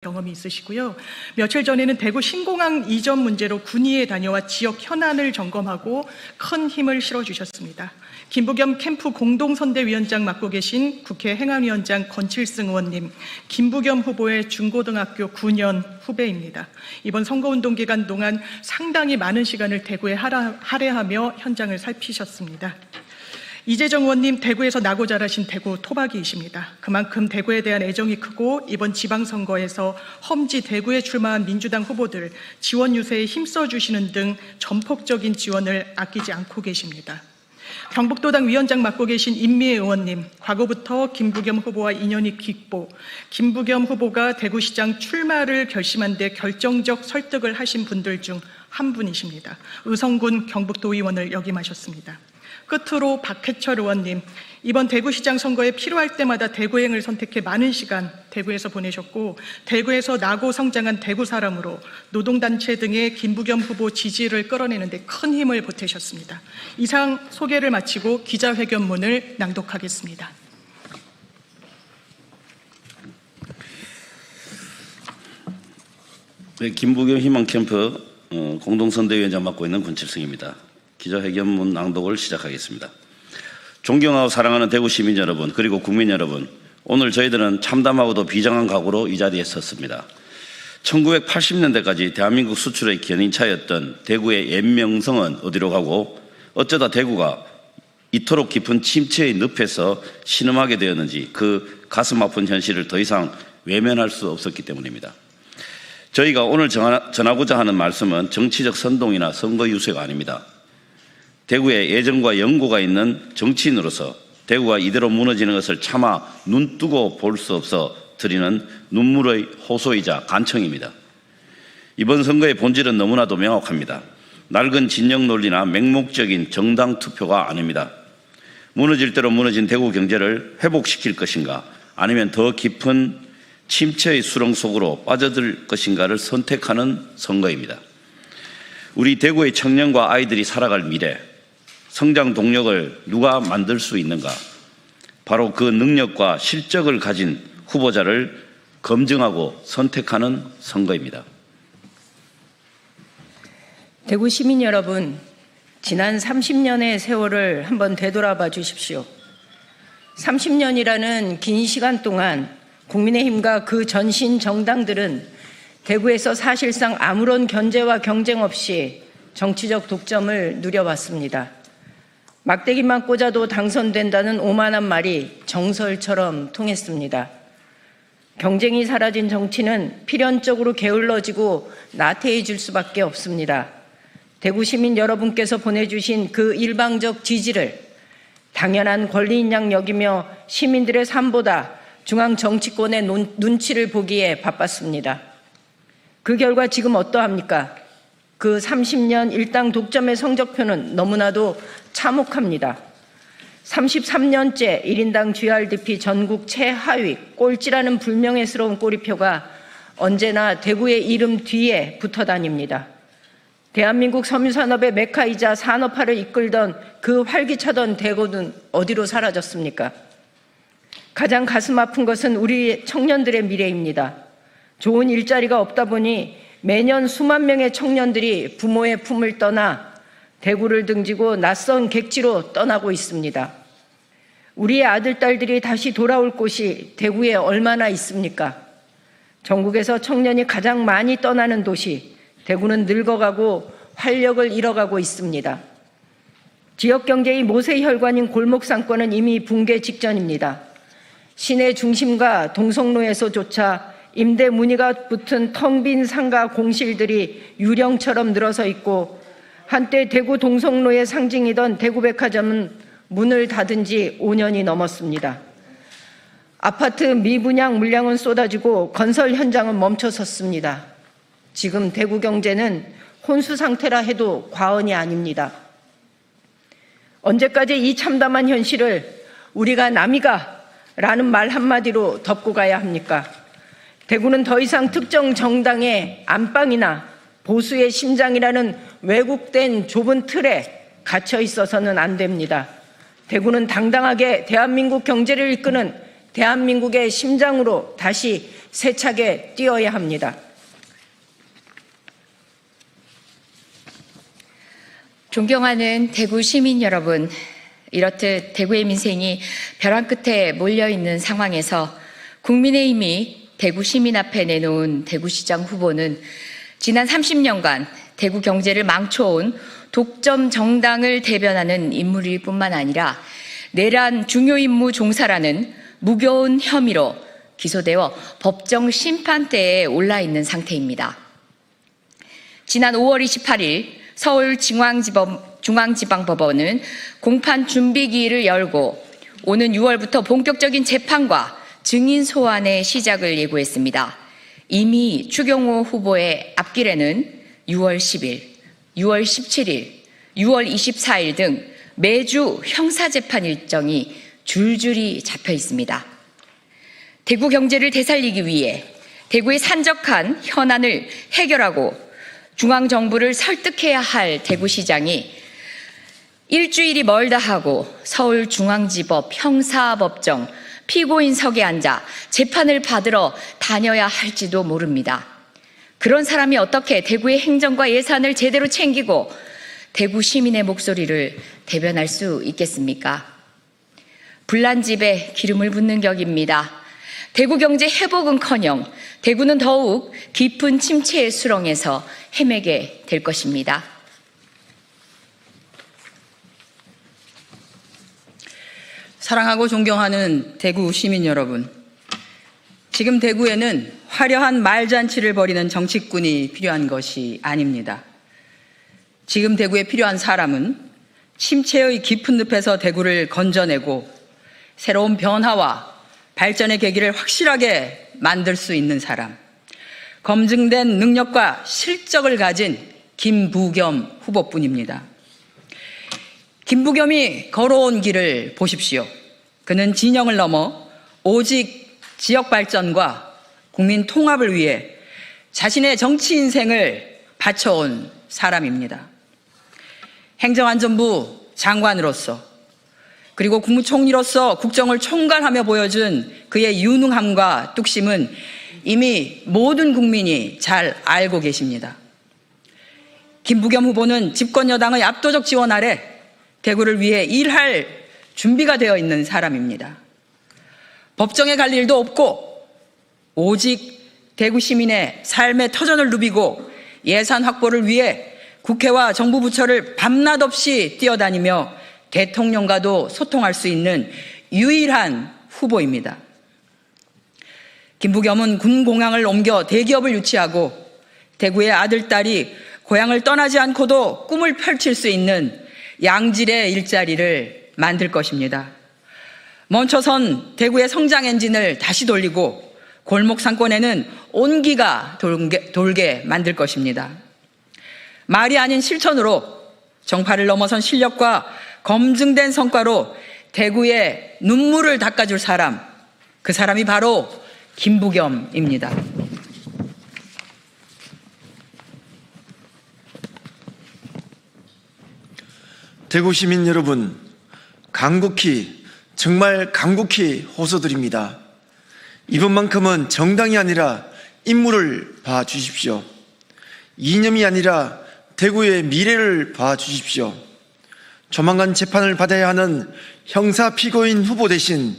경험이 있으시고요. 며칠 전에는 대구 신공항 이전 문제로 군위에 다녀와 지역 현안을 점검하고 큰 힘을 실어주셨습니다. 김부겸 캠프 공동선대위원장 맡고 계신 국회 행안위원장 권칠승 의원님, 김부겸 후보의 중고등학교 9년 후배입니다. 이번 선거운동 기간 동안 상당히 많은 시간을 대구에 할애하며 현장을 살피셨습니다. 이재정 의원님, 대구에서 나고 자라신 대구 토박이이십니다. 그만큼 대구에 대한 애정이 크고 이번 지방선거에서 험지 대구에 출마한 민주당 후보들 지원 유세에 힘써주시는 등 전폭적인 지원을 아끼지 않고 계십니다. 경북도당 위원장 맡고 계신 임미애 의원님, 과거부터 김부겸 후보와 인연이 깊고 김부겸 후보가 대구시장 출마를 결심한 데 결정적 설득을 하신 분들 중 한 분이십니다. 의성군 경북도의원을 역임하셨습니다. 끝으로 박해철 의원님, 이번 대구시장 선거에 필요할 때마다 대구행을 선택해 많은 시간 대구에서 보내셨고 대구에서 나고 성장한 대구 사람으로 노동단체 등의 김부겸 후보 지지를 끌어내는 데 큰 힘을 보태셨습니다. 이상 소개를 마치고 기자회견문을 낭독하겠습니다. 네, 김부겸 희망캠프 공동선대위원장 맡고 있는 권칠승입니다. 기자회견문 낭독을 시작하겠습니다. 존경하고 사랑하는 대구 시민 여러분, 그리고 국민 여러분, 오늘 저희들은 참담하고도 비장한 각오로 이 자리에 섰습니다. 1980년대까지 대한민국 수출의 견인차였던 대구의 옛 명성은 어디로 가고 어쩌다 대구가 이토록 깊은 침체의 늪에서 신음하게 되었는지 그 가슴 아픈 현실을 더 이상 외면할 수 없었기 때문입니다. 저희가 오늘 전하고자 하는 말씀은 정치적 선동이나 선거 유세가 아닙니다. 대구에 예정과 연고가 있는 정치인으로서 대구가 이대로 무너지는 것을 차마 눈뜨고 볼 수 없어 드리는 눈물의 호소이자 간청입니다. 이번 선거의 본질은 너무나도 명확합니다. 낡은 진영 논리나 맹목적인 정당 투표가 아닙니다. 무너질 대로 무너진 대구 경제를 회복시킬 것인가, 아니면 더 깊은 침체의 수렁 속으로 빠져들 것인가를 선택하는 선거입니다. 우리 대구의 청년과 아이들이 살아갈 미래, 성장 동력을 누가 만들 수 있는가? 바로 그 능력과 실적을 가진 후보자를 검증하고 선택하는 선거입니다. 대구 시민 여러분, 지난 30년의 세월을 한번 되돌아봐 주십시오. 30년이라는 긴 시간 동안 국민의힘과 그 전신 정당들은 대구에서 사실상 아무런 견제와 경쟁 없이 정치적 독점을 누려왔습니다. 막대기만 꽂아도 당선된다는 오만한 말이 정설처럼 통했습니다. 경쟁이 사라진 정치는 필연적으로 게을러지고 나태해질 수밖에 없습니다. 대구 시민 여러분께서 보내주신 그 일방적 지지를 당연한 권리인 양 여기며 시민들의 삶보다 중앙 정치권의 눈치를 보기에 바빴습니다. 그 결과 지금 어떠합니까? 그 30년 일당 독점의 성적표는 너무나도 참혹합니다. 33년째 1인당 GRDP 전국 최하위 꼴찌라는 불명예스러운 꼬리표가 언제나 대구의 이름 뒤에 붙어 다닙니다. 대한민국 섬유산업의 메카이자 산업화를 이끌던 그 활기차던 대구는 어디로 사라졌습니까? 가장 가슴 아픈 것은 우리 청년들의 미래입니다. 좋은 일자리가 없다 보니 매년 수만 명의 청년들이 부모의 품을 떠나 대구를 등지고 낯선 객지로 떠나고 있습니다. 우리의 아들, 딸들이 다시 돌아올 곳이 대구에 얼마나 있습니까? 전국에서 청년이 가장 많이 떠나는 도시, 대구는 늙어가고 활력을 잃어가고 있습니다. 지역경제의 모세혈관인 골목상권은 이미 붕괴 직전입니다. 시내 중심과 동성로에서조차 임대 문의가 붙은 텅 빈 상가 공실들이 유령처럼 늘어서 있고 한때 대구 동성로의 상징이던 대구백화점은 문을 닫은 지 5년이 넘었습니다. 아파트 미분양 물량은 쏟아지고 건설 현장은 멈춰섰습니다. 지금 대구 경제는 혼수 상태라 해도 과언이 아닙니다. 언제까지 이 참담한 현실을 우리가 남이가 라는 말 한마디로 덮고 가야 합니까? 대구는 더 이상 특정 정당의 안방이나 보수의 심장이라는 왜곡된 좁은 틀에 갇혀 있어서는 안 됩니다. 대구는 당당하게 대한민국 경제를 이끄는 대한민국의 심장으로 다시 세차게 뛰어야 합니다. 존경하는 대구 시민 여러분, 이렇듯 대구의 민생이 벼랑 끝에 몰려있는 상황에서 국민의힘이 대구 시민 앞에 내놓은 대구시장 후보는 지난 30년간 대구 경제를 망쳐온 독점 정당을 대변하는 인물일 뿐만 아니라 내란 중요 임무 종사라는 무거운 혐의로 기소되어 법정 심판대에 올라 있는 상태입니다. 지난 5월 28일 서울중앙지방법원은 공판 준비기일을 열고 오는 6월부터 본격적인 재판과 증인 소환의 시작을 예고했습니다. 이미 추경호 후보의 앞길에는 6월 10일, 6월 17일, 6월 24일 등 매주 형사재판 일정이 줄줄이 잡혀 있습니다. 대구 경제를 되살리기 위해 대구의 산적한 현안을 해결하고 중앙정부를 설득해야 할 대구시장이 일주일이 멀다 하고 서울중앙지법 형사법정 피고인석에 앉아 재판을 받으러 다녀야 할지도 모릅니다. 그런 사람이 어떻게 대구의 행정과 예산을 제대로 챙기고 대구 시민의 목소리를 대변할 수 있겠습니까? 불난 집에 기름을 붓는 격입니다. 대구 경제 회복은커녕 대구는 더욱 깊은 침체의 수렁에서 헤매게 될 것입니다. 사랑하고 존경하는 대구 시민 여러분, 지금 대구에는 화려한 말잔치를 벌이는 정치꾼이 필요한 것이 아닙니다. 지금 대구에 필요한 사람은 침체의 깊은 늪에서 대구를 건져내고 새로운 변화와 발전의 계기를 확실하게 만들 수 있는 사람, 검증된 능력과 실적을 가진 김부겸 후보뿐입니다. 김부겸이 걸어온 길을 보십시오. 그는 진영을 넘어 오직 지역 발전과 국민 통합을 위해 자신의 정치 인생을 바쳐온 사람입니다. 행정안전부 장관으로서 그리고 국무총리로서 국정을 총괄하며 보여준 그의 유능함과 뚝심은 이미 모든 국민이 잘 알고 계십니다. 김부겸 후보는 집권 여당의 압도적 지원 아래 대구를 위해 일할 준비가 되어 있는 사람입니다. 법정에 갈 일도 없고 오직 대구 시민의 삶의 터전을 누비고 예산 확보를 위해 국회와 정부 부처를 밤낮 없이 뛰어다니며 대통령과도 소통할 수 있는 유일한 후보입니다. 김부겸은 군 공항을 옮겨 대기업을 유치하고 대구의 아들, 딸이 고향을 떠나지 않고도 꿈을 펼칠 수 있는 양질의 일자리를 만들 것입니다. 멈춰선 대구의 성장 엔진을 다시 돌리고 골목 상권에는 온기가 돌게 만들 것입니다. 말이 아닌 실천으로 정파를 넘어선 실력과 검증된 성과로 대구의 눈물을 닦아줄 사람, 그 사람이 바로 김부겸입니다. 대구 시민 여러분, 간곡히, 정말 간곡히 호소드립니다. 이번만큼은 정당이 아니라 인물을 봐주십시오. 이념이 아니라 대구의 미래를 봐주십시오. 조만간 재판을 받아야 하는 형사 피고인 후보 대신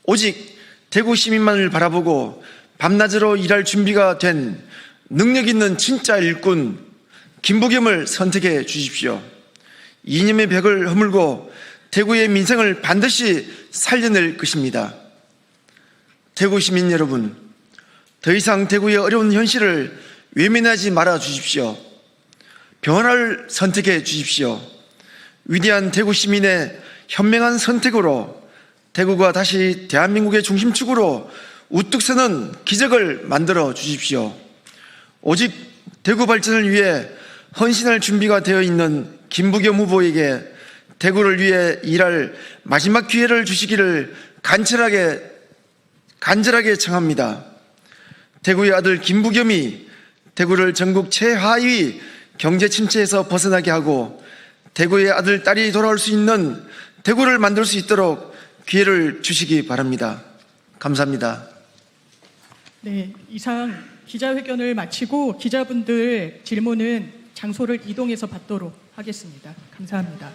오직 대구 시민만을 바라보고 밤낮으로 일할 준비가 된 능력 있는 진짜 일꾼 김부겸을 선택해 주십시오. 이념의 벽을 허물고 대구의 민생을 반드시 살려낼 것입니다. 대구 시민 여러분, 더 이상 대구의 어려운 현실을 외면하지 말아 주십시오. 변화를 선택해 주십시오. 위대한 대구 시민의 현명한 선택으로 대구가 다시 대한민국의 중심축으로 우뚝 서는 기적을 만들어 주십시오. 오직 대구 발전을 위해 헌신할 준비가 되어 있는 김부겸 후보에게 대구를 위해 일할 마지막 기회를 주시기를 간절하게 청합니다. 대구의 아들 김부겸이 대구를 전국 최하위 경제 침체에서 벗어나게 하고 대구의 아들, 딸이 돌아올 수 있는 대구를 만들 수 있도록 기회를 주시기 바랍니다. 감사합니다. 네, 이상 기자회견을 마치고 기자분들 질문은 장소를 이동해서 받도록 하겠습니다. 감사합니다.